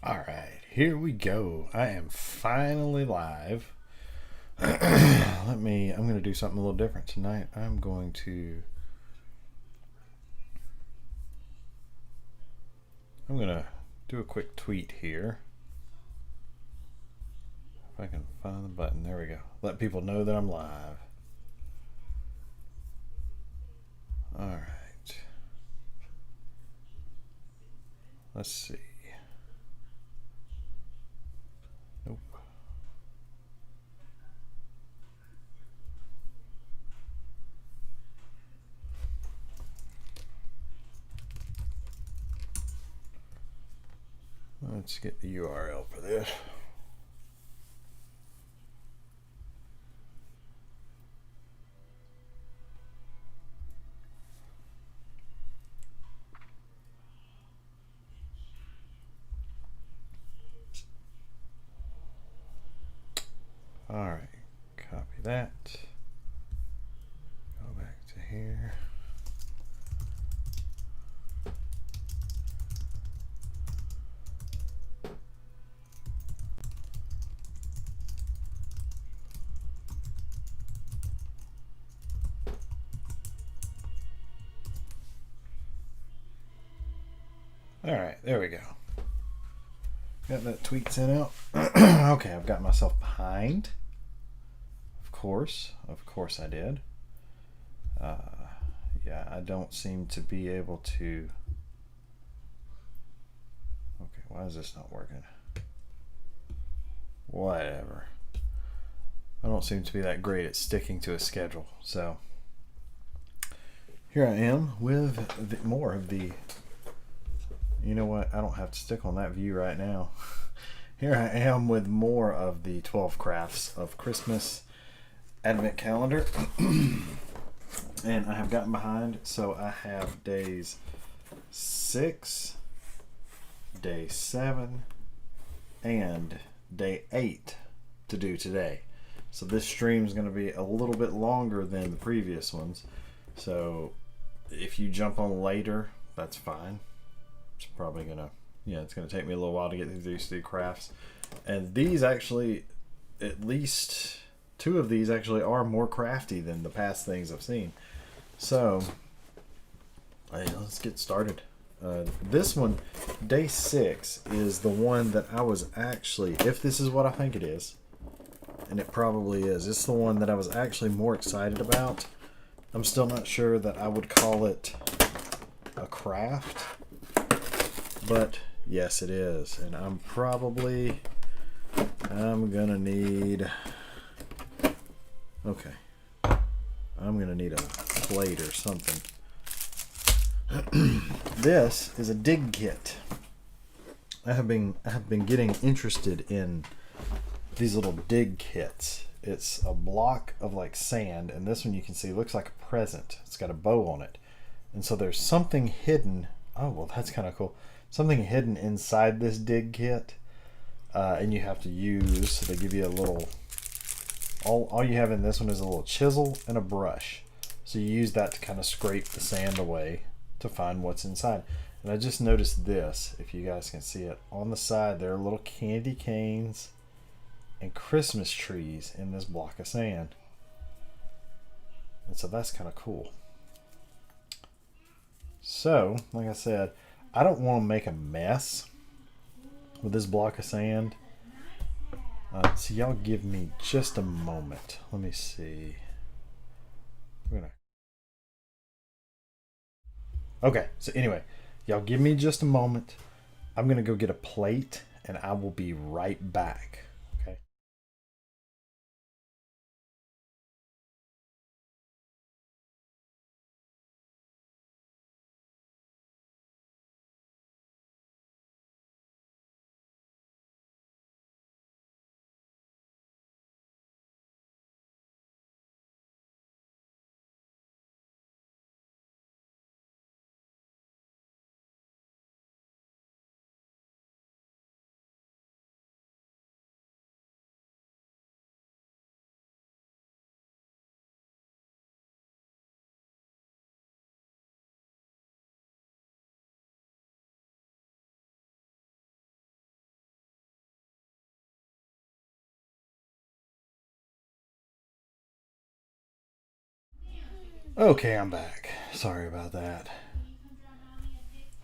All right, here we go. I am finally live. I'm going to do something a little different tonight. I'm going to do a quick tweet here. If I can find the button. There we go. Let people know that I'm live. All right. Let's see. Nope. Let's get the URL for this. All right. Copy that. Go back to here. All right, there we go. Got that tweet sent out. Okay, I've got myself behind. Of course I did. Uh, yeah, I don't seem to be able to. Okay, why is this not working? Whatever. I don't seem to be that great at sticking to a schedule. So here I am with more of the. You know what? I don't have to stick on that view right now. Here I am with more of the 12 crafts of Christmas Advent calendar. And I have gotten behind, so I have days 6, day 7, and day 8 to do today. So this stream is going to be a little bit longer than the previous ones. So if you jump on later, that's fine. It's probably gonna, it's gonna take me a little while to get through these 3 crafts. And these actually, at least 2 of these actually are more crafty than the past things I've seen. So, let's get started. This one, day 6, is the one that I was actually, if this is what I think it is, and it probably is, it's the one that I was actually more excited about. I'm still not sure that I would call it a craft, but yes, it is. And I'm gonna need, okay, I'm gonna need a plate or something. This is a dig kit. I have been getting interested in these little dig kits. It's a block of like sand, and this one you can see looks like a present. It's got a bow on it, and so there's something hidden. Oh well, that's kind of cool. Something hidden inside this dig kit, and you have to use. So they give you a little. All you have in this one is a little chisel and a brush. So you use that to kind of scrape the sand away to find what's inside. And I just noticed this, if you guys can see it, on the side there are little candy canes and Christmas trees in this block of sand. And so that's kind of cool. So, like I said, I don't want to make a mess with this block of sand. So y'all give me just a moment. Let me see. Okay, so anyway, y'all give me just a moment. I'm gonna go get a plate and I will be right back. Okay. Okay, I'm back. Sorry about that.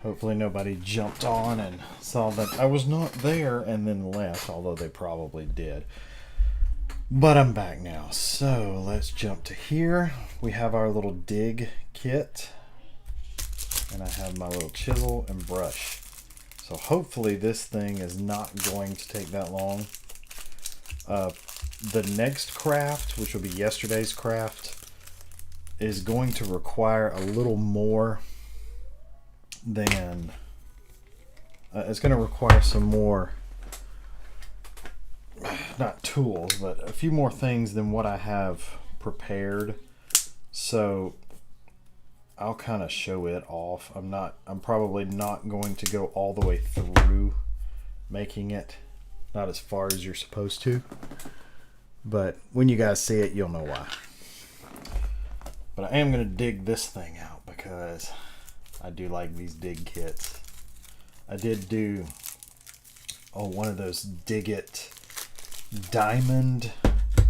Hopefully nobody jumped on and saw that I was not there and then left, although they probably did. But I'm back now. So let's jump to here. We have our little dig kit. And I have my little chisel and brush. So hopefully this thing is not going to take that long. The next craft, which will be yesterday's craft, is going to require a little more than... it's going to require some more, not tools, but a few more things than what I have prepared. So I'll kind of show it off. I'm probably not going to go all the way through making it. Not as far as you're supposed to. But when you guys see it, you'll know why. But I am going to dig this thing out because I do like these dig kits. I did do one of those dig it diamond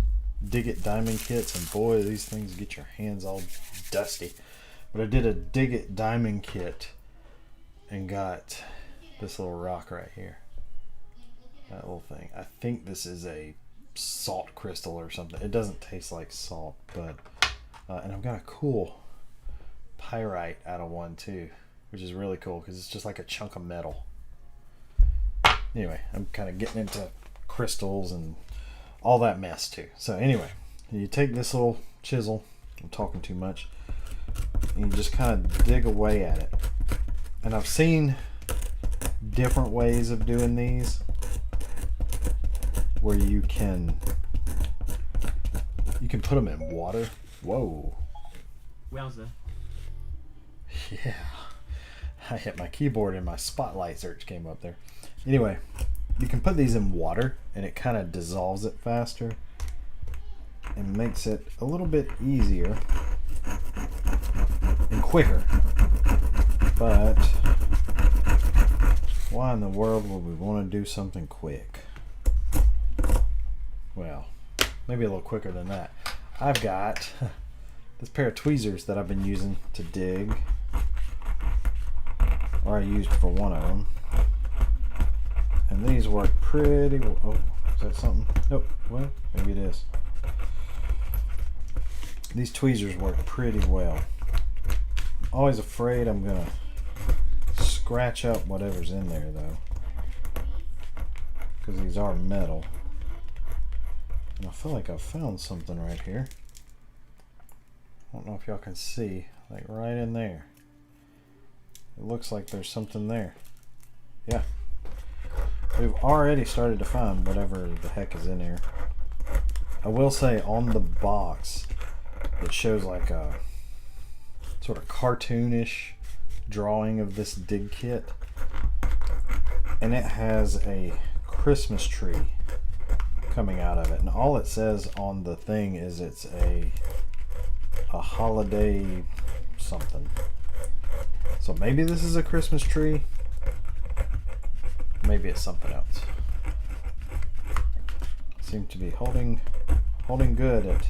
kits, and boy, these things get your hands all dusty. But I did a dig it diamond kit and got this little rock right here. That little thing. I think this is a salt crystal or something. It doesn't taste like salt, but and I've got a cool pyrite out of one too, which is really cool because it's just like a chunk of metal. Anyway, I'm kind of getting into crystals and all that mess too. So anyway, you take this little chisel, I'm talking too much, and you just kind of dig away at it. And I've seen different ways of doing these where you can put them in water. Whoa. Wowza. Yeah. I hit my keyboard and my spotlight search came up there. Anyway, you can put these in water and it kind of dissolves it faster and makes it a little bit easier and quicker. But why in the world would we want to do something quick? Well, maybe a little quicker than that. I've got this pair of tweezers that I've been using to dig, or I used for one of them, and these work pretty well. Oh, is that something? Nope. Well, maybe it is. These tweezers work pretty well. Always afraid I'm gonna scratch up whatever's in there though, because these are metal. And I feel like I found something right here. I don't know if y'all can see, like right in there. It looks like there's something there. Yeah. We've already started to find whatever the heck is in here. I will say on the box, it shows like a sort of cartoonish drawing of this dig kit. And it has a Christmas tree coming out of it, and all it says on the thing is it's a holiday something. So maybe this is a Christmas tree, maybe it's something else. Seem to be holding good at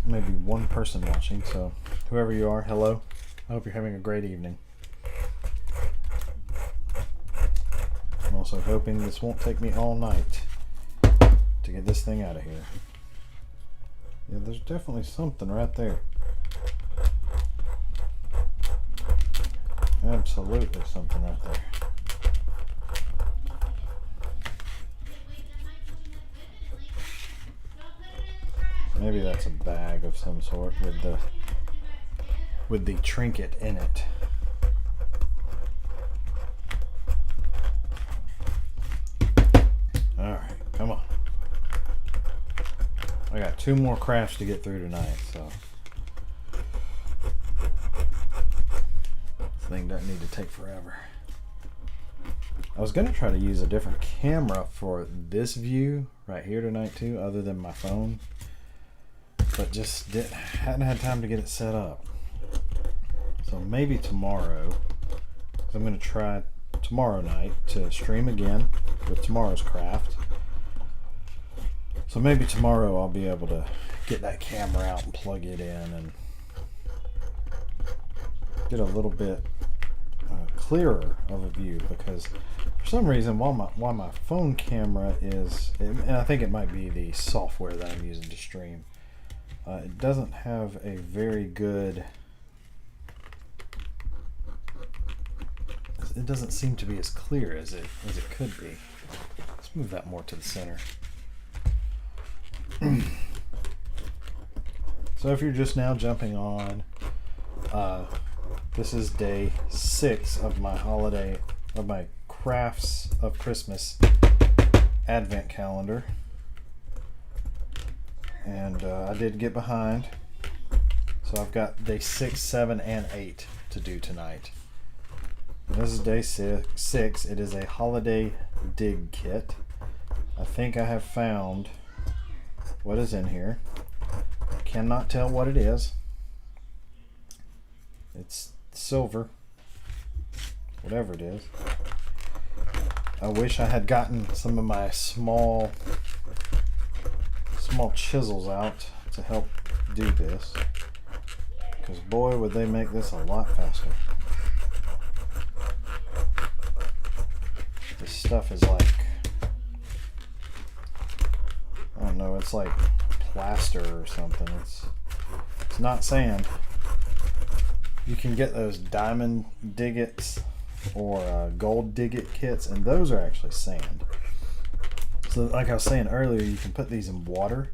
maybe one person watching, so whoever you are, hello. I hope you're having a great evening. I'm also hoping this won't take me all night to get this thing out of here. Yeah, there's definitely something right there. Absolutely something right there. Maybe that's a bag of some sort with the trinket in it. Alright, come on. I got 2 more crafts to get through tonight, so this thing doesn't need to take forever. I was going to try to use a different camera for this view right here tonight too, other than my phone, but just hadn't had time to get it set up. So maybe tomorrow, I'm going to try tomorrow night to stream again with tomorrow's craft. So maybe tomorrow I'll be able to get that camera out and plug it in and get a little bit clearer of a view, because for some reason while my phone camera is, and I think it might be the software that I'm using to stream, it doesn't have a very good, it doesn't seem to be as clear as it could be. Let's move that more to the center. So if you're just now jumping on, this is day 6 of my Crafts of Christmas Advent calendar. And I did get behind. So I've got day 6, 7, and 8 to do tonight. And this is day 6. It is a holiday dig kit. I think I have found what is in here. I cannot tell what it is. It's silver, whatever it is. I wish I had gotten some of my small chisels out to help do this, because boy would they make this a lot faster. This stuff is like, I don't know, it's like plaster or something. It's not sand. You can get those diamond diggets or gold digget kits, and those are actually sand. So like I was saying earlier, you can put these in water.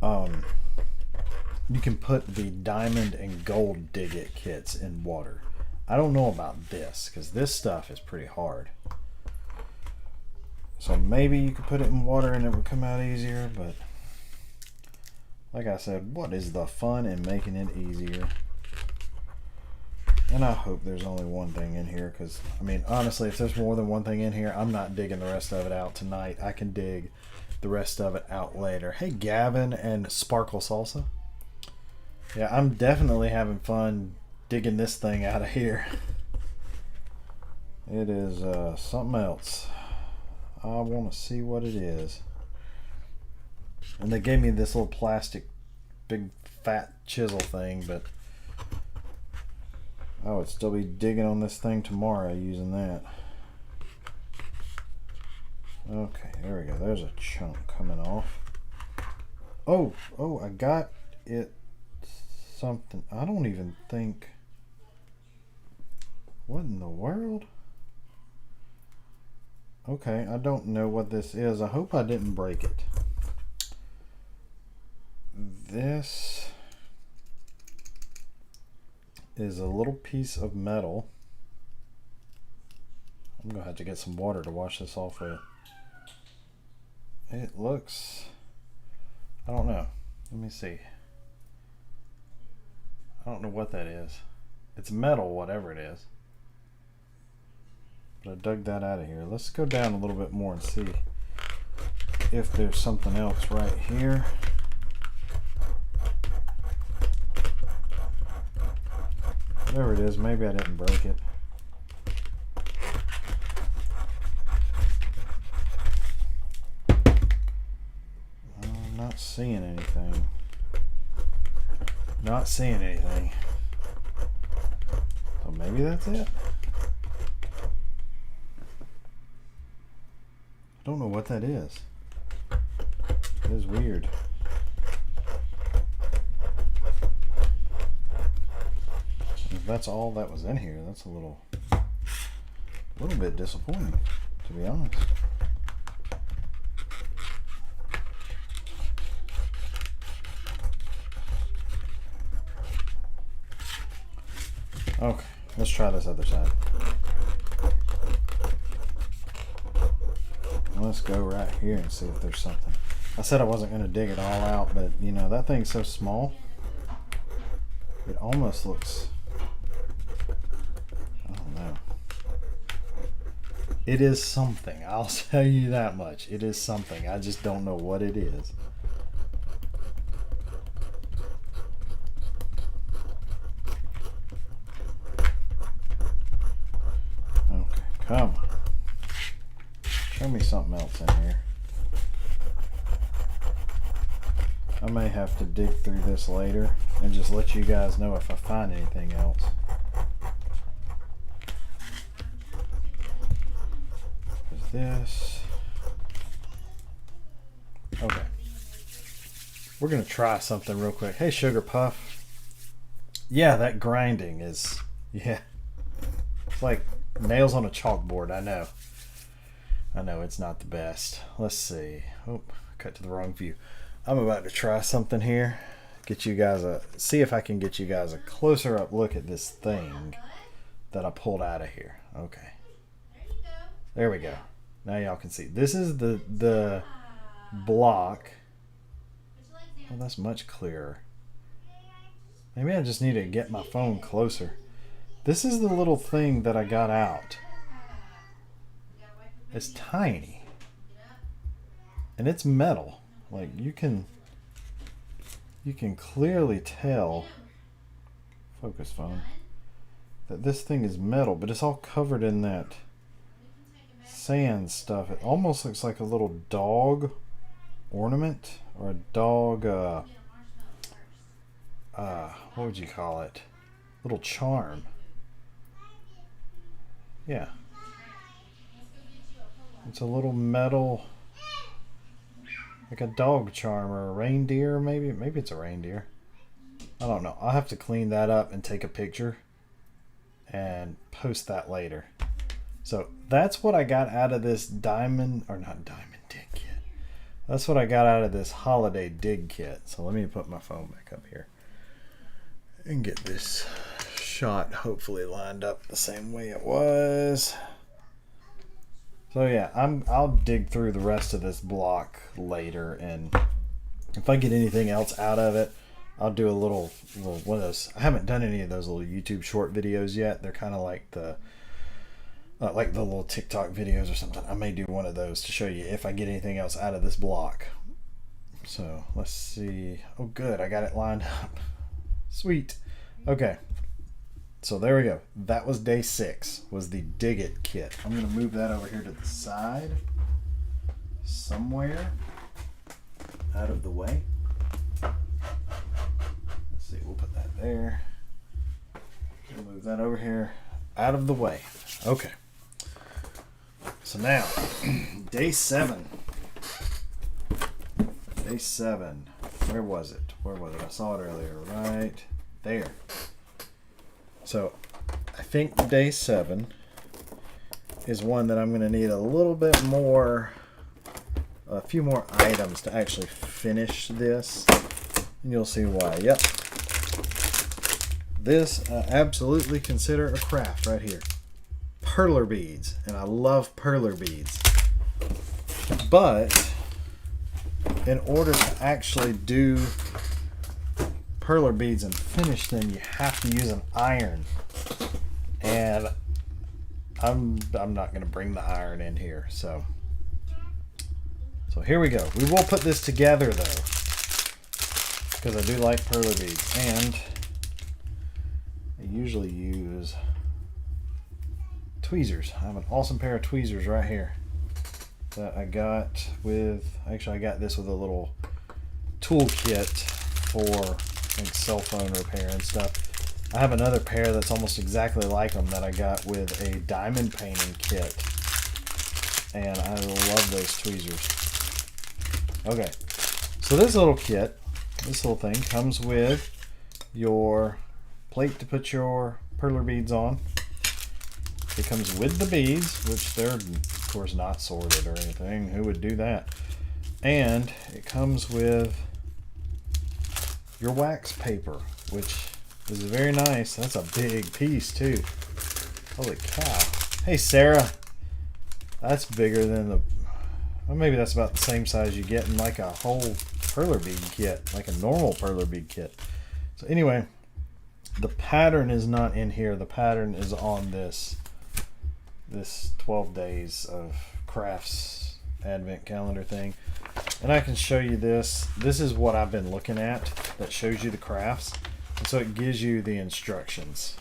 You can put the diamond and gold digget kits in water. I don't know about this, because this stuff is pretty hard. So maybe you could put it in water and it would come out easier, but like I said, what is the fun in making it easier? And I hope there's only one thing in here, because, I mean, honestly, if there's more than one thing in here, I'm not digging the rest of it out tonight. I can dig the rest of it out later. Hey, Gavin and Sparkle Salsa. Yeah, I'm definitely having fun digging this thing out of here. It is something else. I want to see what it is. And they gave me this little plastic big fat chisel thing, but I would still be digging on this thing tomorrow using that. Okay, there we go. There's a chunk coming off. Oh, I got it something. I don't even think. What in the world? Okay, I don't know what this is. I hope I didn't break it. This is a little piece of metal. I'm gonna have to get some water to wash this off with. It looks, I don't know. Let me see. I don't know what that is. It's metal, whatever it is. But I dug that out of here. Let's go down a little bit more and see if there's something else right here. Whatever it is, maybe I didn't break it. I'm not seeing anything. Not seeing anything. So maybe that's it. I don't know what that is. It is weird. If that's all that was in here, that's a little bit disappointing, to be honest. Okay, let's try this other side. Let's go right here and see if there's something. I said I wasn't going to dig it all out, but you know, that thing's so small. It almost looks, I don't know. It is something. I'll tell you that much. It is something. I just don't know what it is. Okay, come on. Show me something else in here. I may have to dig through this later. and just let you guys know if I find anything else. There's this. Okay. We're going to try something real quick. Hey, Sugar Puff. Yeah, that grinding is, yeah. It's like nails on a chalkboard, I know. I know it's not the best. Let's see. Oh, cut to the wrong view. I'm about to try something here. Get you guys see if I can get you guys a closer up look at this thing that I pulled out of here. Okay. There we go. Now y'all can see. This is the block. Oh, that's much clearer. Maybe I just need to get my phone closer. This is the little thing that I got out. It's tiny. And it's metal. Like you can clearly tell, focus phone, that this thing is metal, but it's all covered in that sand stuff. It almost looks like a little dog ornament or a dog what would you call it? Little charm. Yeah. It's a little metal, like a dog charm or a reindeer, maybe. Maybe it's a reindeer. I don't know. I'll have to clean that up and take a picture and post that later. So that's what I got out of this diamond, or not diamond dig kit. That's what I got out of this holiday dig kit. So let me put my phone back up here and get this shot hopefully lined up the same way it was. So yeah, I'll dig through the rest of this block later, and if I get anything else out of it, I'll do a little one of those. I haven't done any of those little YouTube short videos yet. They're kind of like the little TikTok videos or something. I may do one of those to show you if I get anything else out of this block. So let's see. Oh good, I got it lined up. Sweet. Okay. So there we go. That was day 6, was the Dig It kit. I'm going to move that over here to the side somewhere out of the way. Let's see, we'll put that there. We'll move that over here out of the way. Okay. So now, day 7. Day 7. Where was it? Where was it? I saw it earlier. Right there. So, I think day 7 is one that I'm going to need a little bit more, a few more items to actually finish this. And you'll see why. Yep. This I absolutely consider a craft right here. Perler beads. And I love perler beads. But, in order to actually do perler beads and finish them, you have to use an iron, and I'm not going to bring the iron in here, so here we go. We will put this together though, because I do like perler beads, and I usually use tweezers. I have an awesome pair of tweezers right here that I got with, actually I got this with a little toolkit for like cell phone repair and stuff. I have another pair that's almost exactly like them that I got with a diamond painting kit, and I love those tweezers. Okay, so this little kit, this little thing comes with your plate to put your perler beads on. It comes with the beads, which they're of course not sorted or anything. Who would do that? And it comes with your wax paper, which is very nice. That's a big piece too. Holy cow. Hey Sarah, that's bigger than the, well, maybe that's about the same size you get in like a whole perler bead kit, like a normal perler bead kit. So anyway, the pattern is not in here. The pattern is on this 12 days of crafts advent calendar thing. And I can show you this. This is what I've been looking at that shows you the crafts. And so it gives you the instructions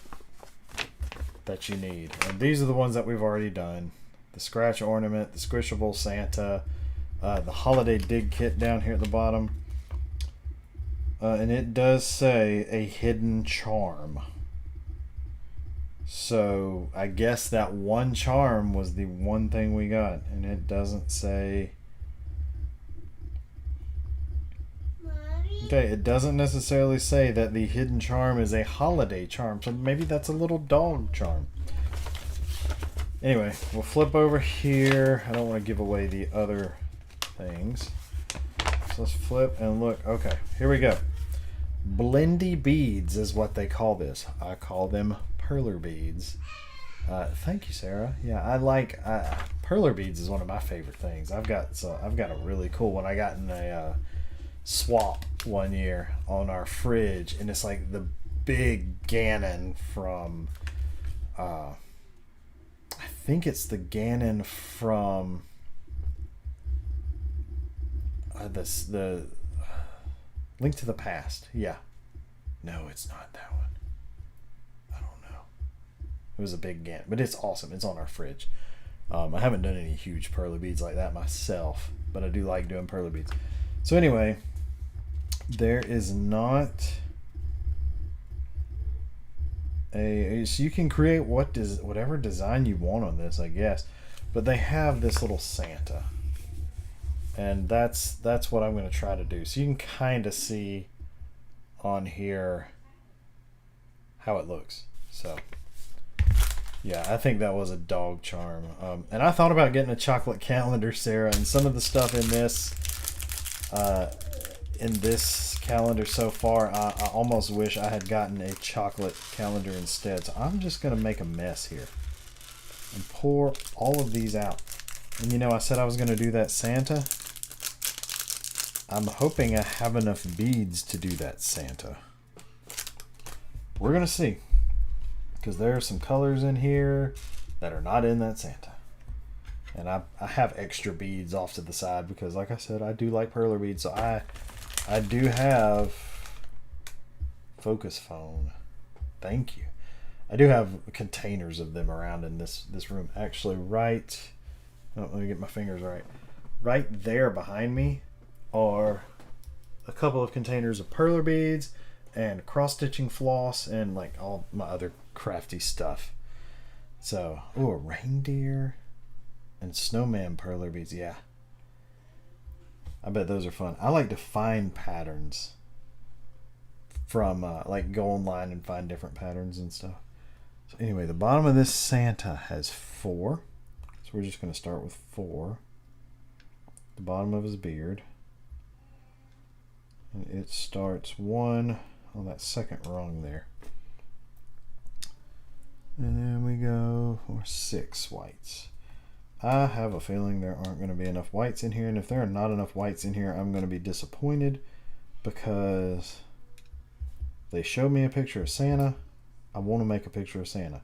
that you need. And these are the ones that we've already done. The scratch ornament, the squishable Santa, the holiday dig kit down here at the bottom. And it does say a hidden charm. So I guess that one charm was the one thing we got, and it doesn't say. Okay, it doesn't necessarily say that the hidden charm is a holiday charm, so maybe that's a little dog charm. Anyway, we'll flip over here. I don't want to give away the other things. So let's flip and look. Okay, here we go. Blendy beads is what they call this. I call them Perler beads. Thank you, Sarah. Yeah, I like Perler beads is one of my favorite things. I've got a really cool one. I got in a swap one year on our fridge, and it's like the big Ganon from. I think it's the Ganon from. The Link to the Past. Yeah. No, it's not that one. I don't know. It was a big Ganon, but it's awesome. It's on our fridge. I haven't done any huge Perler beads like that myself, but I do like doing Perler beads. So anyway, there is not so you can create whatever design you want on this, I guess. But they have this little Santa. And that's what I'm going to try to do. So you can kind of see on here how it looks. So yeah, I think that was a dog charm. And I thought about getting a chocolate calendar, Sarah, and some of the stuff in this calendar so far, I almost wish I had gotten a chocolate calendar instead. So I'm just going to make a mess here and pour all of these out. And you know, I said I was going to do that Santa. I'm hoping I have enough beads to do that Santa. We're going to see. Because there are some colors in here that are not in that Santa. And I have extra beads off to the side because, like I said, I do like Perler beads. So I do have focus phone. Thank you. I do have containers of them around in this room. Actually, right... Oh, let me get my fingers right. Right there behind me are a couple of containers of Perler beads and cross-stitching floss and like all my other crafty stuff. So, ooh, a reindeer and snowman Perler beads. Yeah. I bet those are fun. I like to find patterns from like go online and find different patterns and stuff. So anyway, the bottom of this Santa has 4. So we're just going to start with 4. The bottom of his beard. And it starts 1 on that second rung there. And then we go for 6 whites. I have a feeling there aren't going to be enough whites in here. And if there are not enough whites in here, I'm going to be disappointed because they showed me a picture of Santa. I want to make a picture of Santa.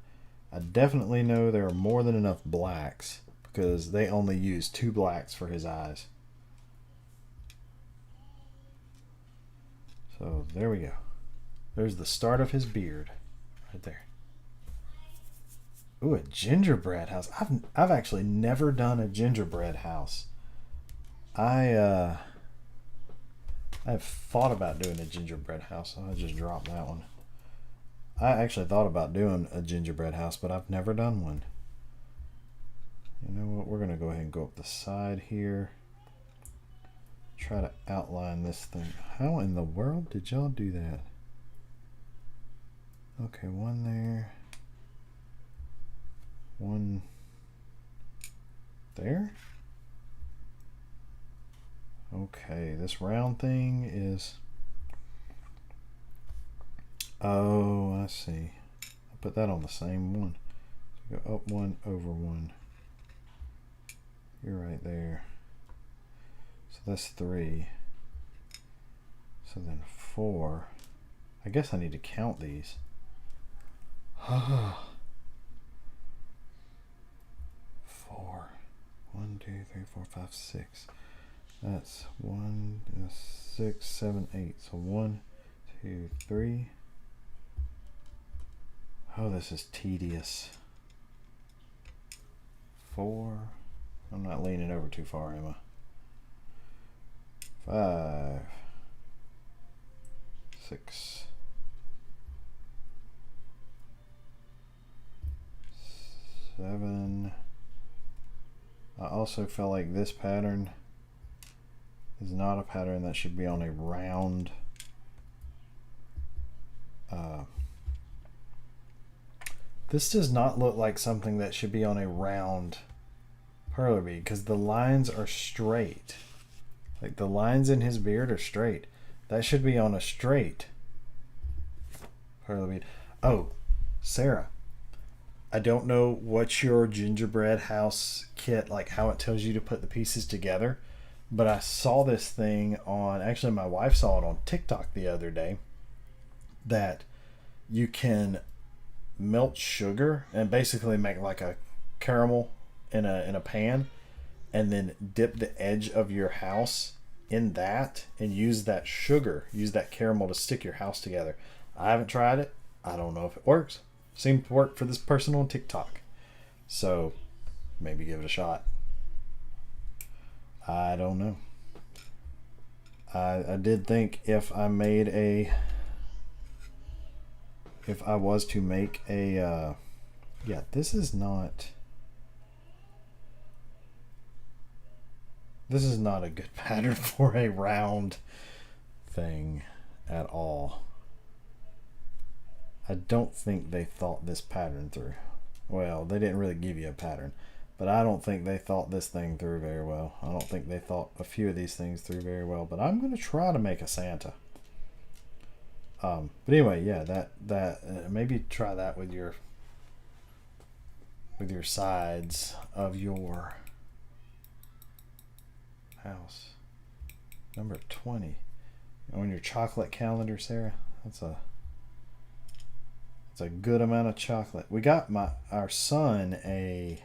I definitely know there are more than enough blacks because they only use 2 blacks for his eyes. So there we go. There's the start of his beard right there. Ooh, a gingerbread house. I've actually never done a gingerbread house. I've thought about doing a gingerbread house. So I just dropped that one. I actually thought about doing a gingerbread house, but I've never done one. You know what? We're going to go ahead and go up the side here. Try to outline this thing. How in the world did y'all do that? Okay, 1 there. 1 there. Okay, this round thing is... Oh, I see. I put that on the same one. So go up 1, over 1. You're right there. So that's 3. So then 4. I guess I need to count these. 4. 1, 2, 3, 4, 5, 6. That's 1, 6, 7, 8. So 1, 2, 3. Oh, this is tedious. 4. I'm not leaning over too far, am I? 5. 6, 7. I also feel like this pattern is not a pattern that should be on a round this does not look like something that should be on a round perler bead, because the lines are straight. Like the lines in his beard are straight. That should be on a straight perler bead. Oh, Sarah, I don't know what's your gingerbread house kit, like how it tells you to put the pieces together, but I saw this thing on, actually my wife saw it on TikTok the other day, that you can melt sugar and basically make like a caramel in a pan, and then dip the edge of your house in that and use that sugar, use that caramel to stick your house together. I haven't tried it. I don't know if it works. Seemed to work for this person on TikTok. So maybe give it a shot. I don't know. I did think if I was to make a yeah, this is not a good pattern for a round thing at all. I don't think they thought this pattern through. Well, they didn't really give you a pattern, but I don't think they thought this thing through very well. I don't think they thought a few of these things through very well, but I'm going to try to make a Santa. But anyway, yeah, that maybe try that with your sides of your house. Number 20 on your chocolate calendar, Sarah. That's a good amount of chocolate. We got our son a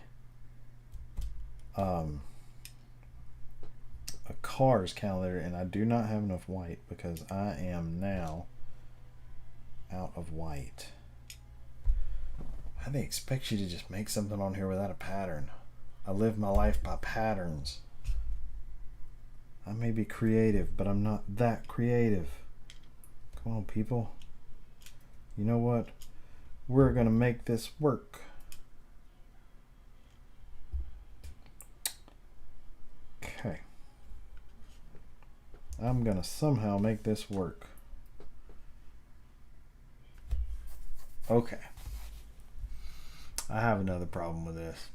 Cars calendar, and I do not have enough white because I am now out of white. How do they expect you to just make something on here without a pattern? I live my life by patterns. I may be creative, but I'm not that creative. Come on, people. You know what? We're gonna make this work. Okay. I'm gonna somehow make this work. Okay. I have another problem with this.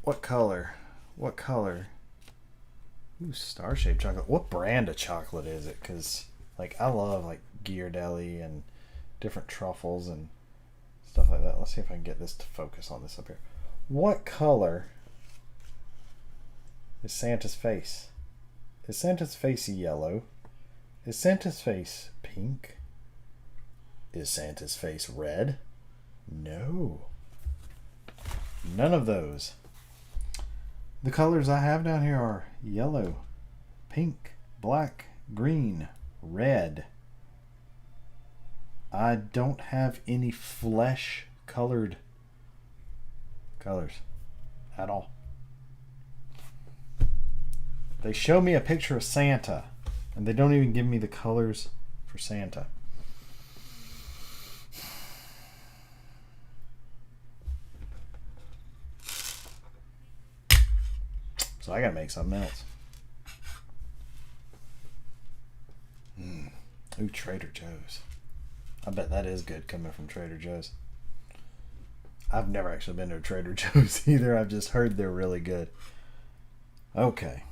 What color? What color? Ooh, star-shaped chocolate. What brand of chocolate is it? Because like I love like Ghirardelli and different truffles and stuff like that. Let's see if I can get this to focus on this up here. What color is Santa's face? Is Santa's face yellow? Is Santa's face pink? Is Santa's face red? No. None of those. The colors I have down here are yellow, pink, black, green, red. I don't have any flesh colored colors at all. They show me a picture of Santa and they don't even give me the colors for Santa. So I gotta make something else. Ooh, Trader Joe's. I bet that is good coming from Trader Joe's. I've never actually been to a Trader Joe's either. I've just heard they're really good. Okay.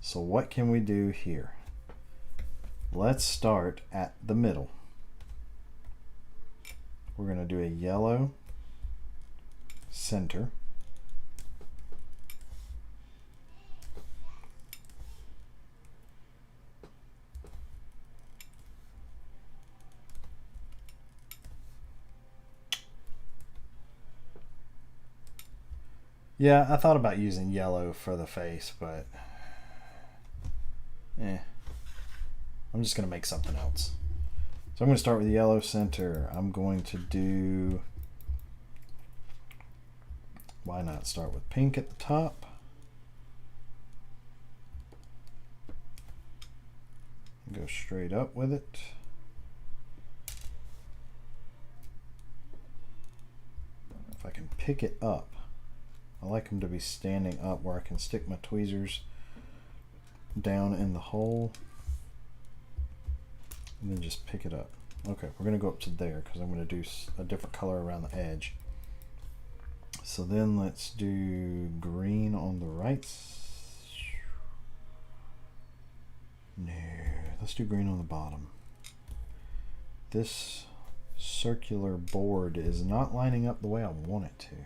So what can we do here? Let's start at the middle. We're going to do a yellow center. Yeah, I thought about using yellow for the face, but I'm just going to make something else. So I'm going to start with the yellow center. I'm going to do, why not start with pink at the top? Go straight up with it. If I can pick it up, I like them to be standing up where I can stick my tweezers down in the hole and then just pick it up. Okay, we're going to go up to there because I'm going to do a different color around the edge. So then let's do green on the right. No, let's do green on the bottom. This circular board is not lining up the way I want it to.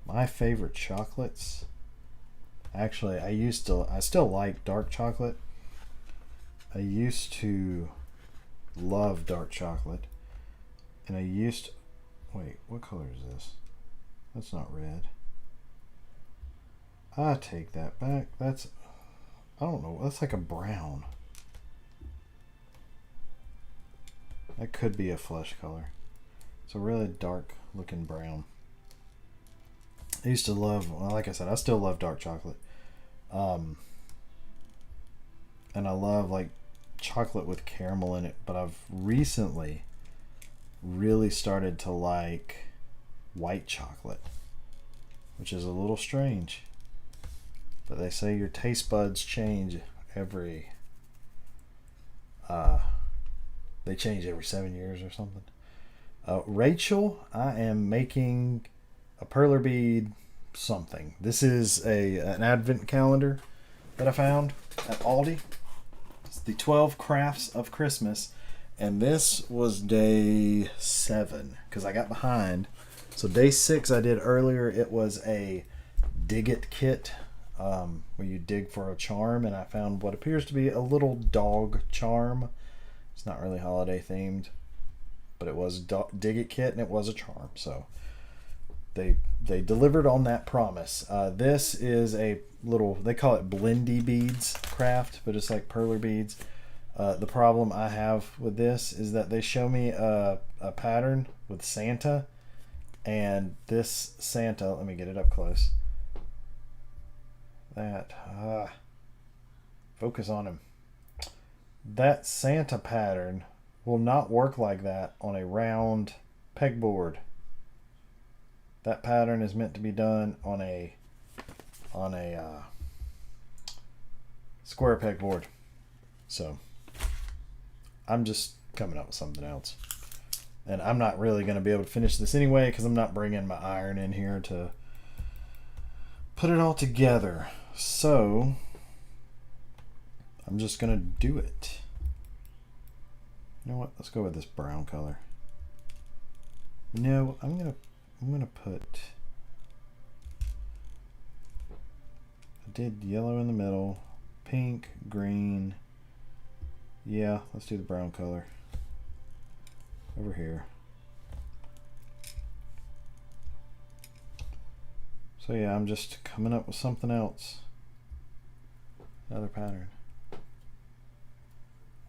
My favorite chocolates, actually I still like dark chocolate. I used to love dark chocolate, and wait, what color is this? That's not red. I take that back. I don't know, that's like a brown. That could be a flesh color. It's a really dark looking brown. I used to love, well, like I said, I still love dark chocolate. And I love like chocolate with caramel in it, but I've recently really started to like white chocolate, which is a little strange. But they say your taste buds change every 7 years or something. Rachel, I am making a Perler bead something. This is an advent calendar that I found at Aldi. It's the 12 Crafts of Christmas, and this was day 7 because I got behind. So day 6 I did earlier. It was a dig it kit where you dig for a charm, and I found what appears to be a little dog charm. It's not really holiday themed, but it was dig it kit and it was a charm. So they delivered on that promise. This is a little, they call it blendy beads craft, but it's like Perler beads. The problem I have with this is that they show me a pattern with Santa, and this Santa, let me get it up close. Focus on him. That Santa pattern will not work like that on a round pegboard. That pattern is meant to be done on a square pegboard. So I'm just coming up with something else, and I'm not really going to be able to finish this anyway because I'm not bringing my iron in here to put it all together. So I'm just going to do it. You know what? Let's go with this brown color. No, I'm gonna put, I did yellow in the middle, pink, green. Yeah, let's do the brown color over here. So yeah, I'm just coming up with something else. Another pattern.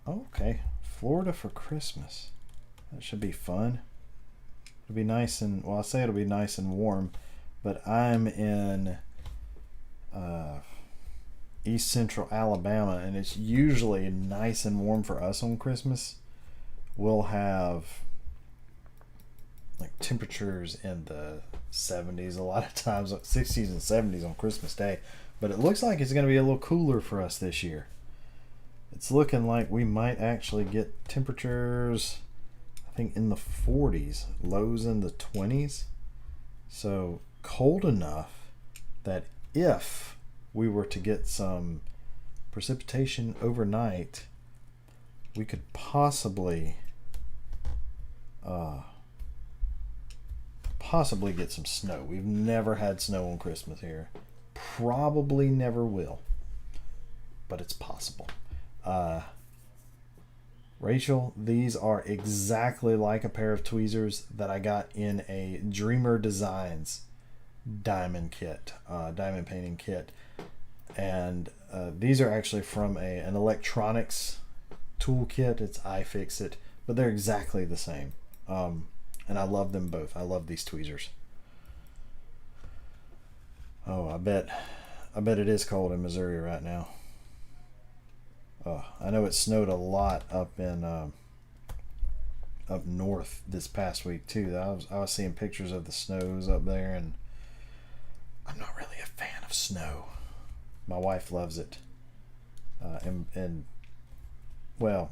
Okay, Florida for Christmas. That should be fun. It'll be nice and, well, I say it'll be nice and warm, but I'm in East Central Alabama, and it's usually nice and warm for us on Christmas. We'll have like temperatures in the 70s a lot of times, 60s and 70s on Christmas Day, but it looks like it's going to be a little cooler for us this year. It's looking like we might actually get temperatures, I think, in the 40s, lows in the 20s. So cold enough that if we were to get some precipitation overnight, we could possibly get some snow. We've never had snow on Christmas here. Probably never will, but it's possible. Rachel, these are exactly like a pair of tweezers that I got in a Dreamer Designs diamond kit, diamond painting kit. And these are actually from an electronics toolkit. It's iFixit, but they're exactly the same. And I love them both. I love these tweezers. Oh, I bet I bet it is cold in Missouri right now. I know it snowed a lot up in up north this past week too. I was seeing pictures of the snows up there, and I'm not really a fan of snow. My wife loves it, and well,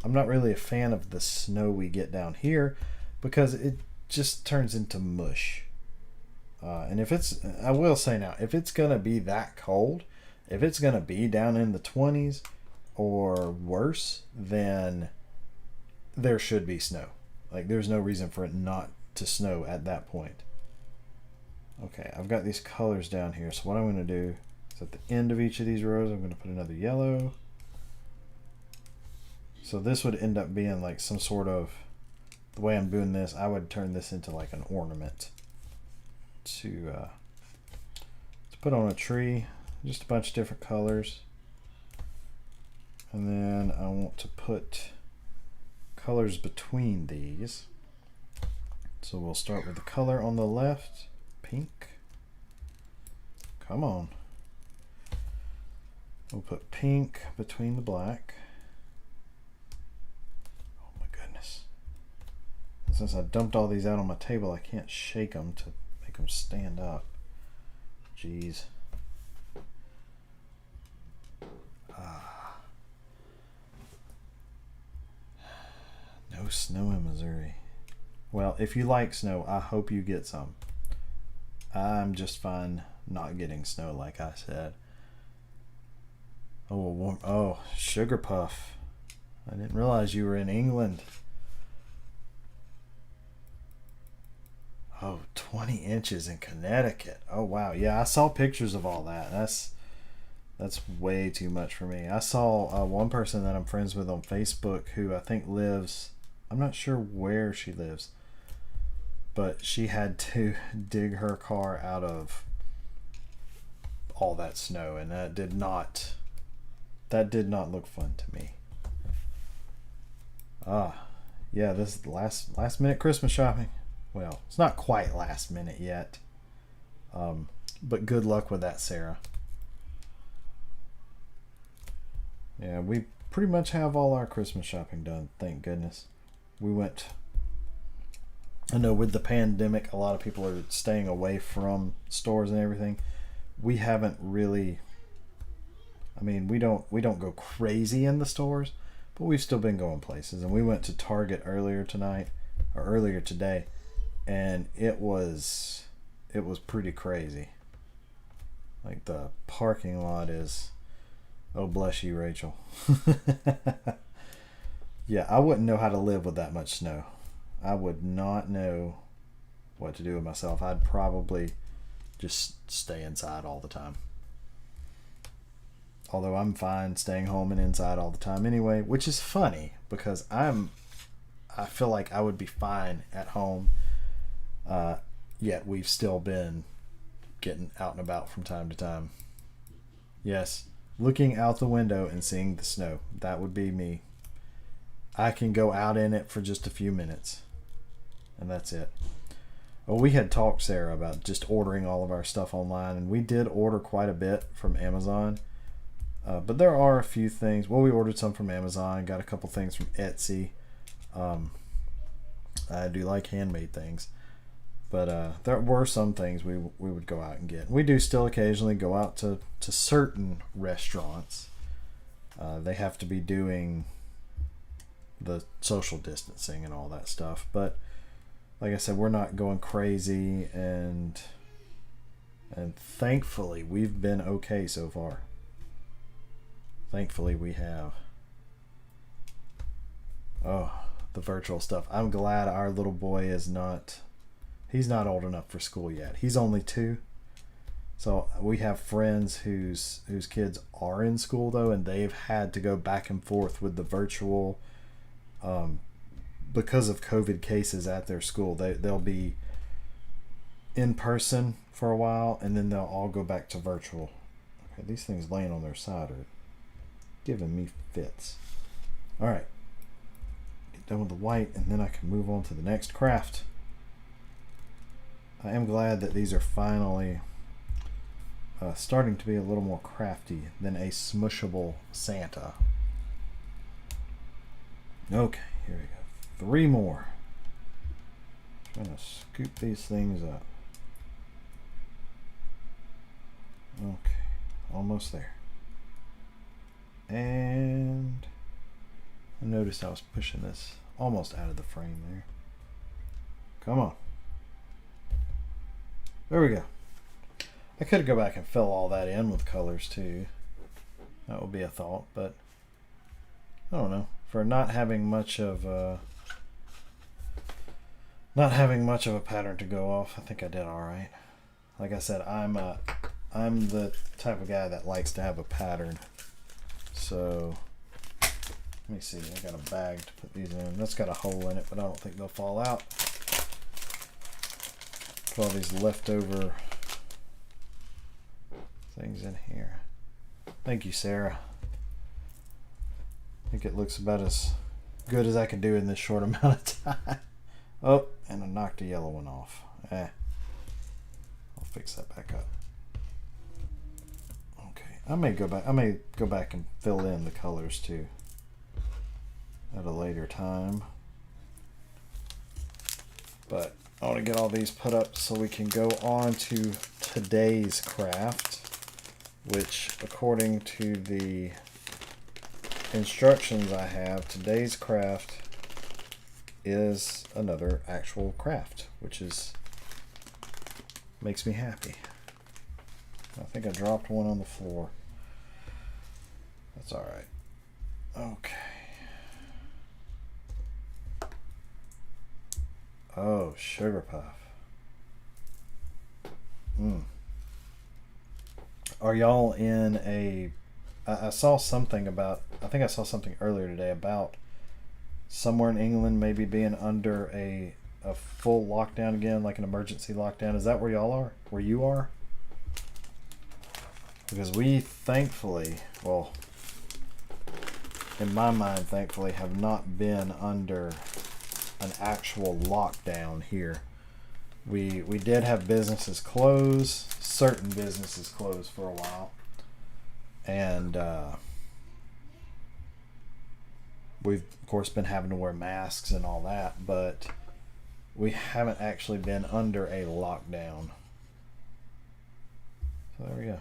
I'm not really a fan of the snow we get down here because it just turns into mush. And if it's, I will say now, if it's gonna be that cold, if it's gonna be down in the 20s or worse, then there should be snow. Like, there's no reason for it not to snow at that point. Okay, I've got these colors down here, so what I'm going to do is at the end of each of these rows, I'm going to put another yellow. So this would end up being like some sort of, the way I'm doing this, I would turn this into like an ornament to put on a tree, just a bunch of different colors. And then I want to put colors between these. So we'll start with the color on the left, pink. Come on. We'll put pink between the black. Oh my goodness. And since I dumped all these out on my table, I can't shake them to make them stand up. Jeez. No snow in Missouri. Well, if you like snow, I hope you get some. I'm just fine not getting snow, like I said. Oh, Sugar Puff. I didn't realize you were in England. Oh, 20 inches in Connecticut. Oh, wow. Yeah, I saw pictures of all that. That's way too much for me. I saw one person that I'm friends with on Facebook who I think lives, I'm not sure where she lives, but she had to dig her car out of all that snow, and that did not look fun to me. Yeah, this is last minute Christmas shopping. Well, it's not quite last minute yet, but good luck with that, Sarah. Yeah, we pretty much have all our Christmas shopping done, thank goodness. We went, I know with the pandemic, a lot of people are staying away from stores and everything. We haven't really, I mean, we don't go crazy in the stores, but we've still been going places. And we went to Target earlier today, and it was pretty crazy. Like, the parking lot is, oh, bless you, Rachel. Yeah, I wouldn't know how to live with that much snow. I would not know what to do with myself. I'd probably just stay inside all the time. Although I'm fine staying home and inside all the time anyway, which is funny because I feel like I would be fine at home, yet we've still been getting out and about from time to time. Yes, looking out the window and seeing the snow. That would be me. I can go out in it for just a few minutes, and that's it. Well, we had talked, Sarah, about just ordering all of our stuff online, and we did order quite a bit from Amazon. But there are a few things. Well, we ordered some from Amazon, got a couple things from Etsy. I do like handmade things. But there were some things we would go out and get. We do still occasionally go out to certain restaurants. They have to be doing the social distancing and all that stuff. But like I said, we're not going crazy, and thankfully we've been okay so far. Thankfully we have. Oh, the virtual stuff. I'm glad our little boy is not, he's not old enough for school yet. He's only 2. So we have friends whose kids are in school though, and they've had to go back and forth with the virtual because of COVID cases at their school. They'll be in person for a while, and then they'll all go back to virtual. Okay, these things laying on their side are giving me fits. All right, get done with the white, and then I can move on to the next craft. I am glad that these are finally starting to be a little more crafty than a smushable Santa. Okay, here we go. 3 more. Trying to scoop these things up. Okay, almost there. And I noticed I was pushing this almost out of the frame there. Come on. There we go. I could go back and fill all that in with colors too. That would be a thought, but I don't know. For not having much of a pattern to go off, I think I did all right. Like I said, I'm the type of guy that likes to have a pattern. So let me see. I got a bag to put these in. That's got a hole in it, but I don't think they'll fall out. Put all these leftover things in here. Thank you, Sarah. I think it looks about as good as I can do in this short amount of time. Oh, and I knocked a yellow one off. I'll fix that back up. Okay, I may go back and fill in the colors too at a later time. But I want to get all these put up so we can go on to today's craft, which, according to the instructions I have, today's craft is another actual craft, which makes me happy. I think I dropped one on the floor. That's all right. Okay. Oh, sugar puff. Are y'all in a... I saw something about... I think I saw something earlier today about somewhere in England maybe being under a full lockdown again, like an emergency lockdown. Is that where y'all are? Where you are? Because we thankfully, well, in my mind, thankfully, have not been under an actual lockdown here. We did have businesses close, certain businesses closed for a while, and we've of course been having to wear masks and all that, but we haven't actually been under a lockdown. So there we go.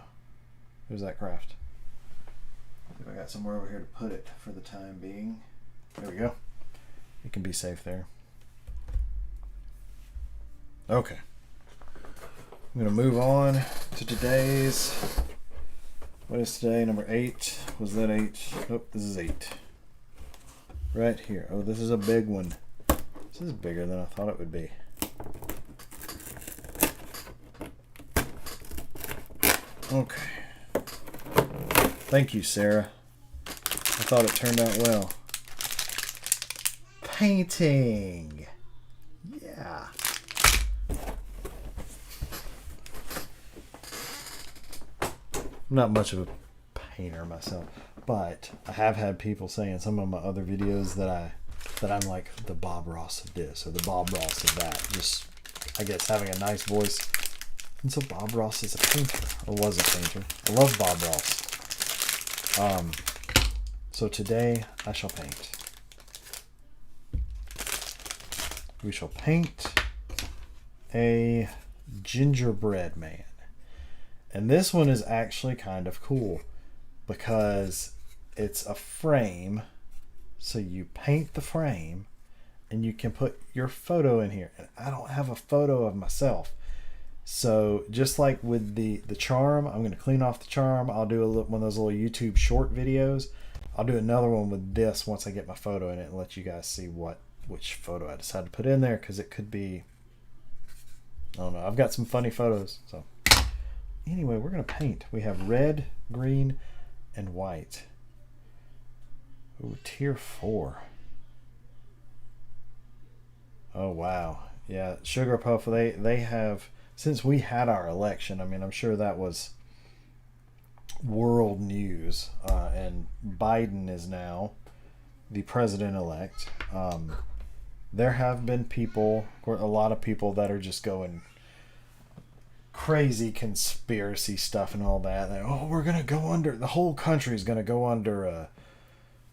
There's that craft. See if I got somewhere over here to put it for the time being. There we go. It can be safe there. Okay. I'm going to move on to today's... What is today? Number 8. Was that 8? Oh, this is 8. Right here. Oh, this is a big one. This is bigger than I thought it would be. Okay. Thank you, Sarah. I thought it turned out well. Painting. Yeah. I'm not much of a painter myself, but I have had people say in some of my other videos that I'm like the Bob Ross of this or the Bob Ross of that. Just, I guess, having a nice voice. And so Bob Ross is a painter, or was a painter. I love Bob Ross. So today I shall paint. We shall paint a gingerbread man. And this one is actually kind of cool because it's a frame. So you paint the frame and you can put your photo in here. And I don't have a photo of myself. So just like with the charm, I'm going to clean off the charm. I'll do one of those little YouTube short videos. I'll do another one with this once I get my photo in it and let you guys see which photo I decide to put in there, because it could be, I don't know. I've got some funny photos. So anyway, we're going to paint. We have red, green, and white. Ooh, tier 4. Oh, wow. Yeah, Sugar Puff, they have... Since we had our election, I mean, I'm sure that was world news, and Biden is now the president-elect. There have been people, a lot of people that are just going crazy conspiracy stuff and all that. Oh, we're gonna go under. The whole country is gonna go under a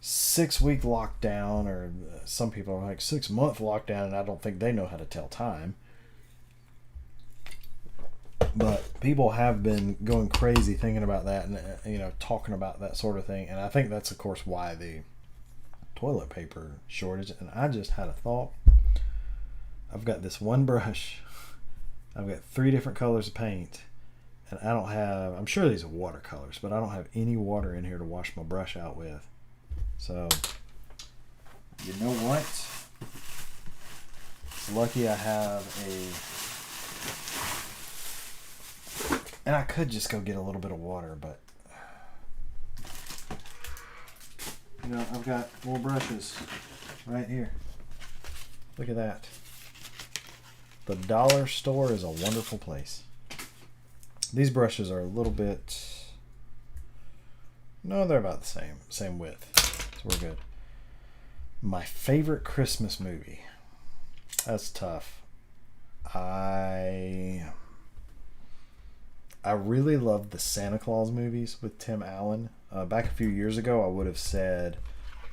6-week lockdown, or some people are like 6-month lockdown, and I don't think they know how to tell time. But people have been going crazy thinking about that, and talking about that sort of thing. And I think that's, of course, why the toilet paper shortage. And I just had a thought. I've got this one brush. I've got 3 different colors of paint, and I don't have. I'm sure these are watercolors, but I don't have any water in here to wash my brush out with. So, you know what? It's lucky I have and I could just go get a little bit of water, but I've got more brushes right here. Look at that. The dollar store is a wonderful place. These brushes are a little bit... No, they're about the same width. So we're good. My favorite Christmas movie. That's tough. I really love the Santa Claus movies with Tim Allen. Back a few years ago, I would have said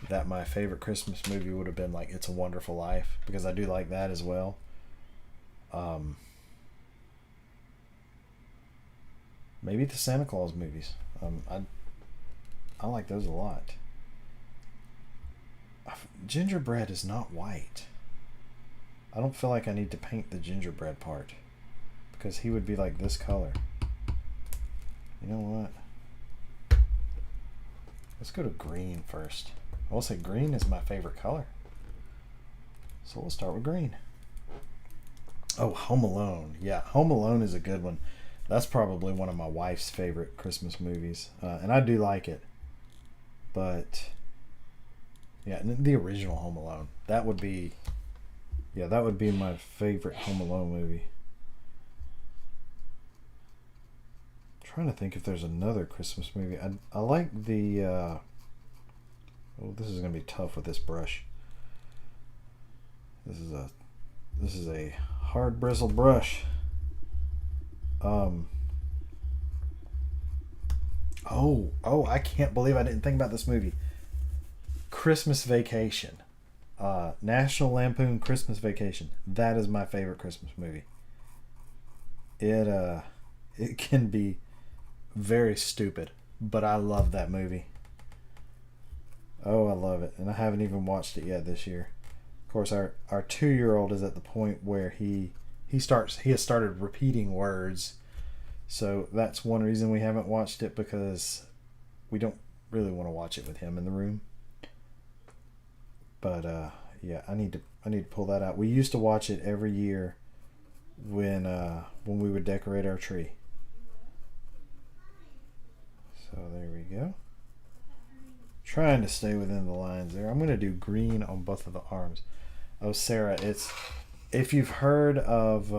that my favorite Christmas movie would have been like It's a Wonderful Life, because I do like that as well. Maybe the Santa Claus movies. I like those a lot. Gingerbread is not white. I don't feel like I need to paint the gingerbread part, because he would be like this color. You know what? Let's go to green first. I will say green is my favorite color. So we'll start with green. Oh, Home Alone. Yeah, Home Alone is a good one. That's probably one of my wife's favorite Christmas movies. And I do like it. But, yeah, the original Home Alone. That would be my favorite Home Alone movie. Trying to think if there's another Christmas movie. I like the this is gonna be tough with this brush. This is a hard bristle brush. I can't believe I didn't think about this movie. Christmas Vacation. National Lampoon Christmas Vacation. That is my favorite Christmas movie. It can be very stupid, but I love that movie. Oh, I love it. And I haven't even watched it yet this year. Of course, our 2-year-old is at the point where he has started repeating words. So that's one reason we haven't watched it, because we don't really want to watch it with him in the room. But yeah, I need to pull that out. We used to watch it every year when we would decorate our tree. So there we go. Trying to stay within the lines there. I'm going to do green on both of the arms. Oh, Sarah, if you've heard of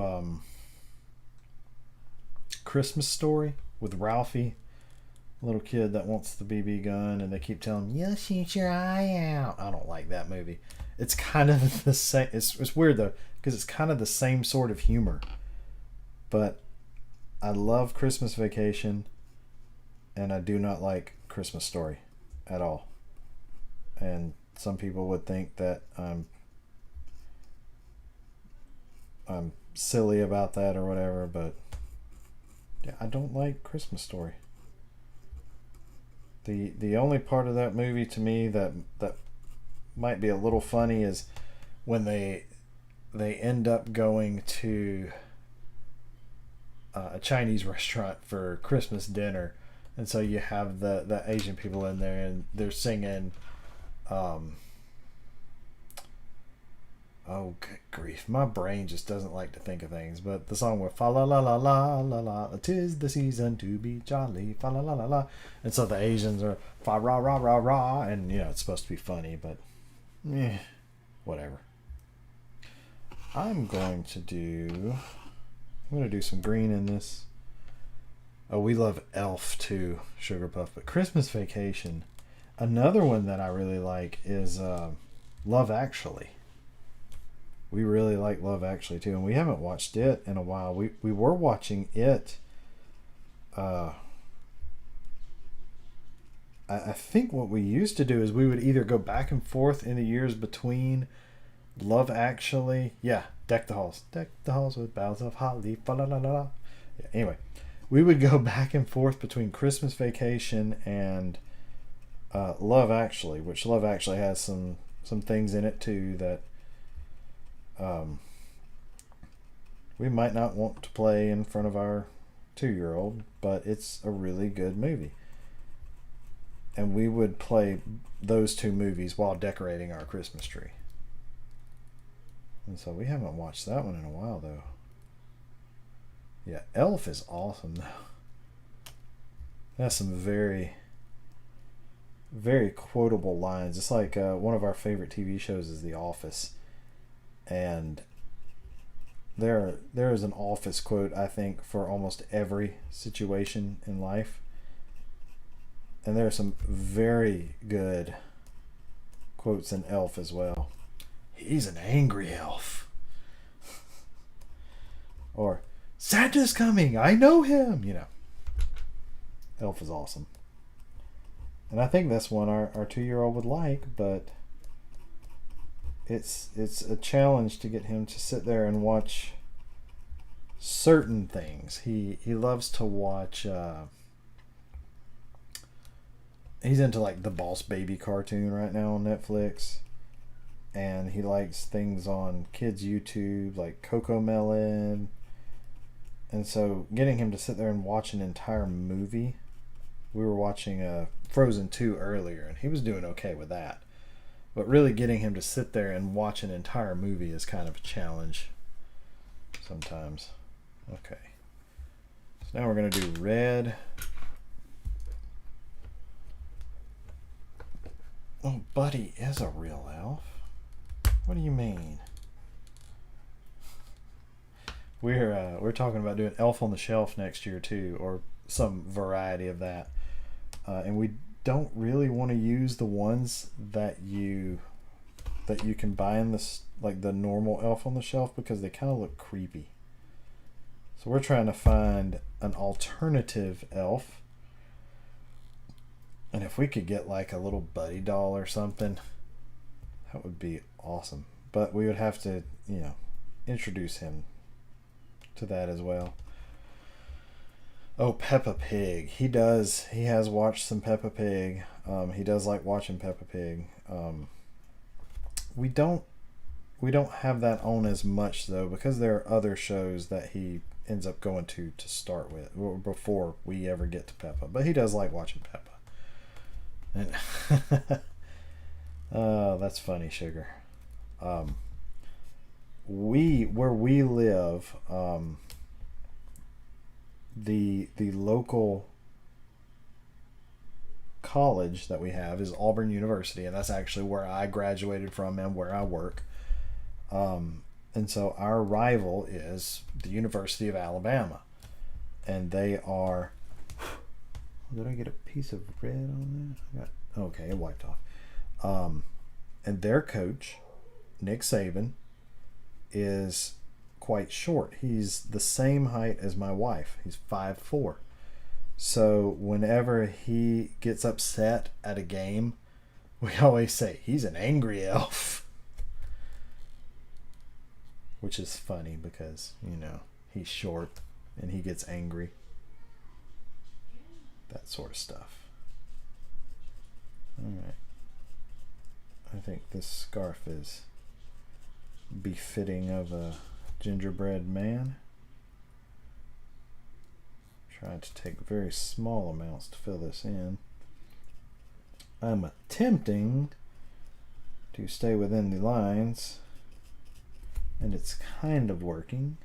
Christmas Story with Ralphie, little kid that wants the BB gun, and they keep telling him, "You'll shoot your eye out." I don't like that movie. It's kind of the same. It's weird though, because it's kind of the same sort of humor. But I love Christmas Vacation, and I do not like Christmas Story at all. And some people would think that I'm silly about that or whatever, but yeah, I don't like Christmas Story. The only part of that movie to me that might be a little funny is when they end up going to a Chinese restaurant for Christmas dinner, and so you have the Asian people in there, and they're singing oh, good grief. My brain just doesn't like to think of things. But the song with fa la la la la la la, 'tis the season to be jolly, fa la la la la. And so the Asians are fa ra ra ra ra, and it's supposed to be funny, but whatever. I'm going to do some green in this. Oh, we love Elf too, Sugar Puff. But Christmas Vacation, another one that I really like is Love Actually We really like Love Actually too, and we haven't watched it in a while. We were watching it. I think what we used to do is we would either go back and forth in the years between Love Actually. Yeah, Deck the Halls. Deck the halls with boughs of holly. Fa la la la la. Yeah, anyway, we would go back and forth between Christmas Vacation and Love Actually, which Love Actually has some things in it too that we might not want to play in front of our 2-year-old, but it's a really good movie. And we would play those two movies while decorating our Christmas tree. And so we haven't watched that one in a while, though. Yeah, Elf is awesome, though. That's some very, very quotable lines. It's like one of our favorite TV shows is The Office. And there is an Office quote, I think, for almost every situation in life. And there are some very good quotes in Elf as well. He's an angry elf. Or, Santa's coming, I know him. You know, Elf is awesome. And I think that's one our 2-year-old would like, but it's a challenge to get him to sit there and watch certain things. He loves to watch... he's into like the Boss Baby cartoon right now on Netflix, and he likes things on kids YouTube like Coco Melon. And so getting him to sit there and watch an entire movie, we were watching Frozen 2 earlier, and he was doing okay with that, but really getting him to sit there and watch an entire movie is kind of a challenge sometimes. Okay, so now we're going to do red. Oh, Buddy is a real elf. What do you mean? We're talking about doing Elf on the Shelf next year too, or some variety of that. And we don't really want to use the ones that you can buy in this, like the normal Elf on the Shelf, because they kind of look creepy. So we're trying to find an alternative elf. And if we could get like a little Buddy doll or something, that would be awesome. But we would have to, introduce him to that as well. Oh, Peppa Pig. He has watched some Peppa Pig. He does like watching Peppa Pig. We don't have that on as much though, because there are other shows that he ends up going to start with before we ever get to Peppa. But he does like watching Peppa. And oh, that's funny, Sugar. Where we live, the local college that we have is Auburn University, and that's actually where I graduated from and where I work. And so our rival is the University of Alabama, and they are... Did I get a piece of red on that? Okay, it wiped off. And their coach, Nick Saban, is quite short. He's the same height as my wife. He's 5'4". So whenever he gets upset at a game, we always say, he's an angry elf. Which is funny because, he's short and he gets angry. That sort of stuff. Alright. I think this scarf is befitting of a gingerbread man. Trying to take very small amounts to fill this in. I'm attempting to stay within the lines, and it's kind of working.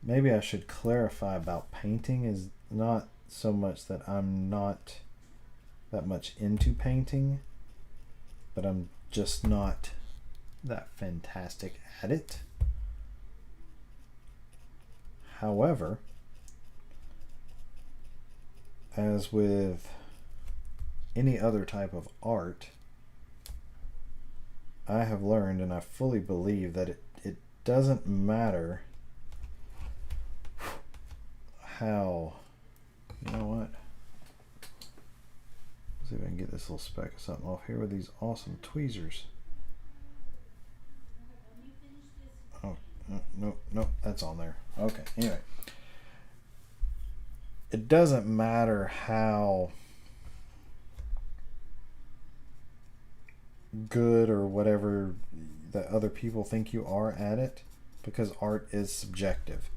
Maybe I should clarify about painting. Is not so much that I'm not that much into painting, but I'm just not that fantastic at it. However, as with any other type of art, I have learned, and I fully believe, that it doesn't matter how, you know what? Let's see if I can get this little speck of something off here with these awesome tweezers. Oh, nope, that's on there. Okay, anyway. It doesn't matter how good or whatever that other people think you are at it, because art is subjective.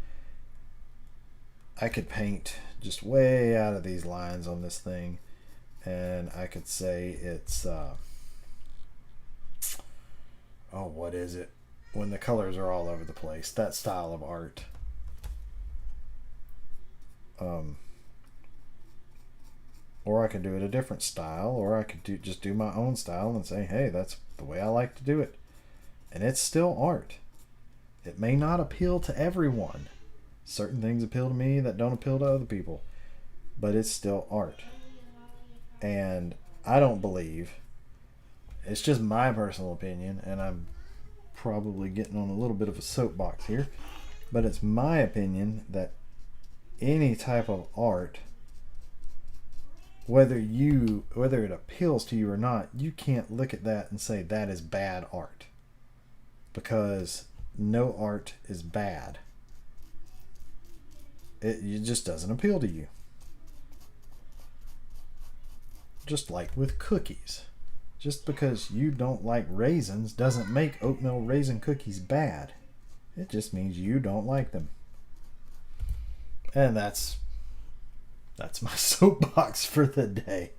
I could paint just way out of these lines on this thing, and I could say it's what is it when the colors are all over the place, that style of art. Or I could do it a different style, or I could just do my own style and say, hey, that's the way I like to do it. And it's still art. It may not appeal to everyone. Certain things appeal to me that don't appeal to other people. But it's still art. And I don't believe, it's just my personal opinion, and I'm probably getting on a little bit of a soapbox here, but it's my opinion that any type of art, whether it appeals to you or not, you can't look at that and say that is bad art, because no art is bad. It just doesn't appeal to you. Just like with cookies, just because you don't like raisins doesn't make oatmeal raisin cookies bad. It just means you don't like them. And that's my soapbox for the day.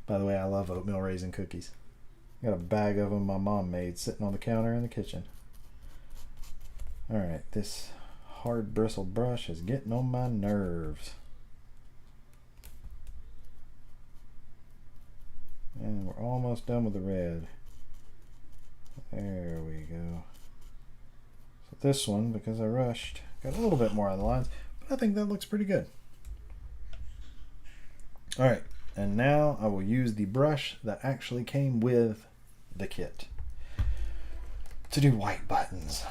By the way, I love oatmeal raisin cookies. I got a bag of them my mom made sitting on the counter in the kitchen. Alright, this hard bristle brush is getting on my nerves. And we're almost done with the red. There we go. So this one, because I rushed, got a little bit more on the lines, but I think that looks pretty good. Alright, and now I will use the brush that actually came with the kit to do white buttons.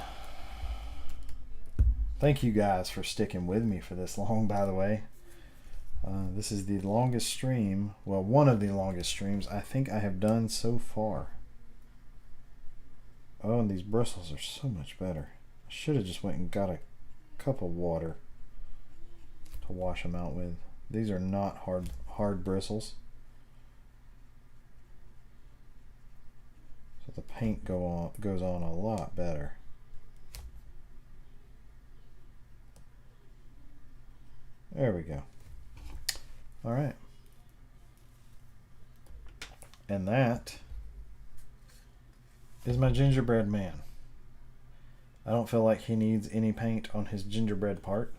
Thank you guys for sticking with me for this long, by the way. This is the longest stream, well, one of the longest streams I think I have done so far. Oh, and these bristles are so much better. I should have just went and got a cup of water to wash them out with. These are not hard bristles. So the paint goes on a lot better. There we go. All right. And that is my gingerbread man. I don't feel like he needs any paint on his gingerbread part,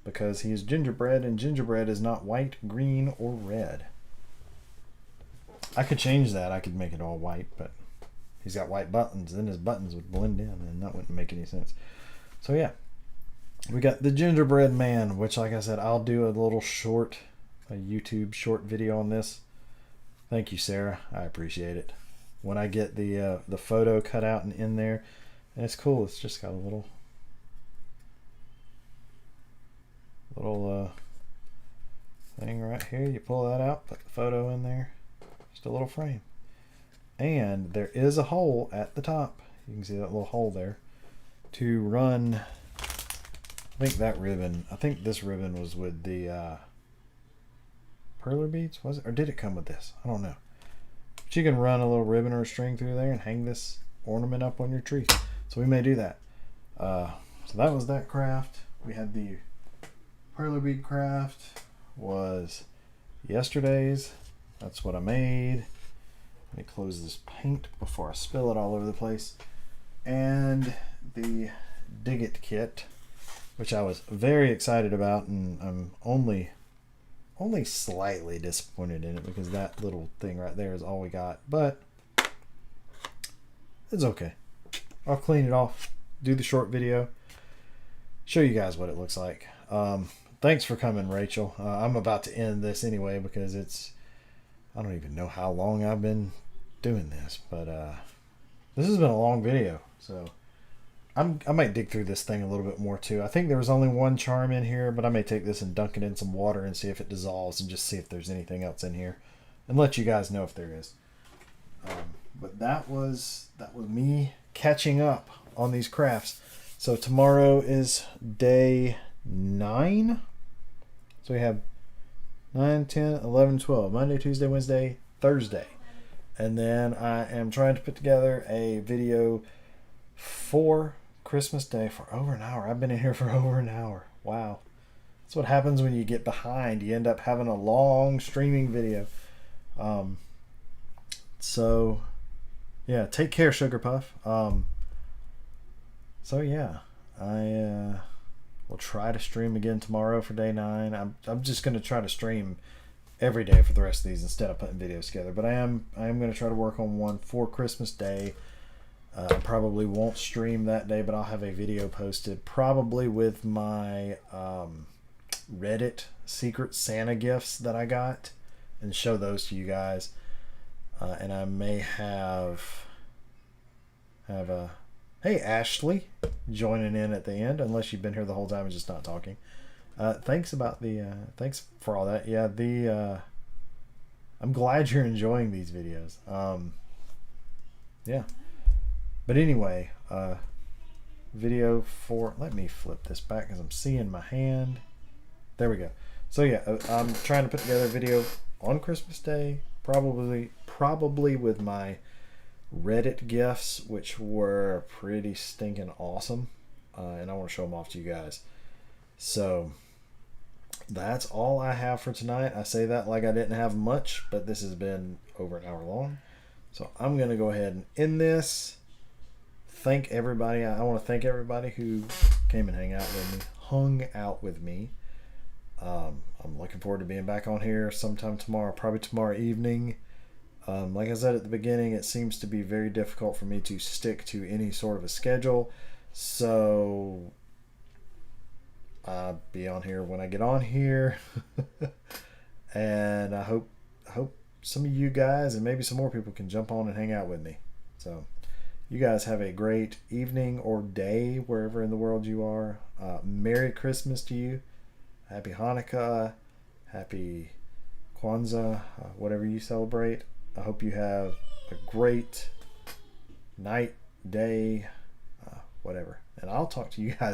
because he is gingerbread, and gingerbread is not white, green, or red. I could change that. I could make it all white, but he's got white buttons. Then his buttons would blend in, and that wouldn't make any sense. So yeah, we got the Gingerbread Man, which, like I said, I'll do a little short, a YouTube short video on this. Thank you, Sarah. I appreciate it. When I get the photo cut out and in there, and it's cool. It's just got a little thing right here. You pull that out, put the photo in there. Just a little frame. And there is a hole at the top. You can see that little hole there to run. I think this ribbon was with the Perler Beads, was it? Or did it come with this? I don't know. But you can run a little ribbon or a string through there and hang this ornament up on your tree. So we may do that. So that was that craft. We had the Perler Bead craft was yesterday's. That's what I made. Let me close this paint before I spill it all over the place. And the Dig It kit, which I was very excited about, and I'm only slightly disappointed in it because that little thing right there is all we got, but it's okay. I'll clean it off, do the short video, show you guys what it looks like. Thanks for coming, Rachel. I'm about to end this anyway because I don't even know how long I've been doing this, but This has been a long video, so I might dig through this thing a little bit more too. I think there was only one charm in here, but I may take this and dunk it in some water and see if it dissolves and just see if there's anything else in here and let you guys know if there is. But that was me catching up on these crafts. So tomorrow is day 9. So we have 9, 10, 11, 12. Monday, Tuesday, Wednesday, Thursday. And then I am trying to put together a video for Christmas Day for over an hour. I've been in here for over an hour. Wow. That's what happens when you get behind. You end up having a long streaming video. So, yeah, take care, Sugar Puff. So, yeah, I will try to stream again tomorrow for day 9. I'm just going to try to stream every day for the rest of these instead of putting videos together. But I am going to try to work on one for Christmas Day. I probably won't stream that day, but I'll have a video posted probably with my Reddit Secret Santa gifts that I got and show those to you guys. And I may have a hey Ashley joining in at the end, unless you've been here the whole time and just not talking. Thanks for all that. Yeah, I'm glad you're enjoying these videos. Yeah. But anyway, video for, let me flip this back because I'm seeing my hand. There we go. So yeah, I'm trying to put together a video on Christmas Day, probably with my Reddit gifts, which were pretty stinking awesome. And I want to show them off to you guys. So that's all I have for tonight. I say that like I didn't have much, but this has been over an hour long. So I'm going to go ahead and end this. Thank everybody. I want to thank everybody who came and hung out with me. I'm looking forward to being back on here sometime tomorrow, probably tomorrow evening. Like I said at the beginning, it seems to be very difficult for me to stick to any sort of a schedule. So I'll be on here when I get on here. And I hope some of you guys and maybe some more people can jump on and hang out with me. So you guys have a great evening or day wherever in the world you are. Merry Christmas to you. Happy Hanukkah. Happy Kwanzaa. Whatever you celebrate. I hope you have a great night, day, whatever. And I'll talk to you guys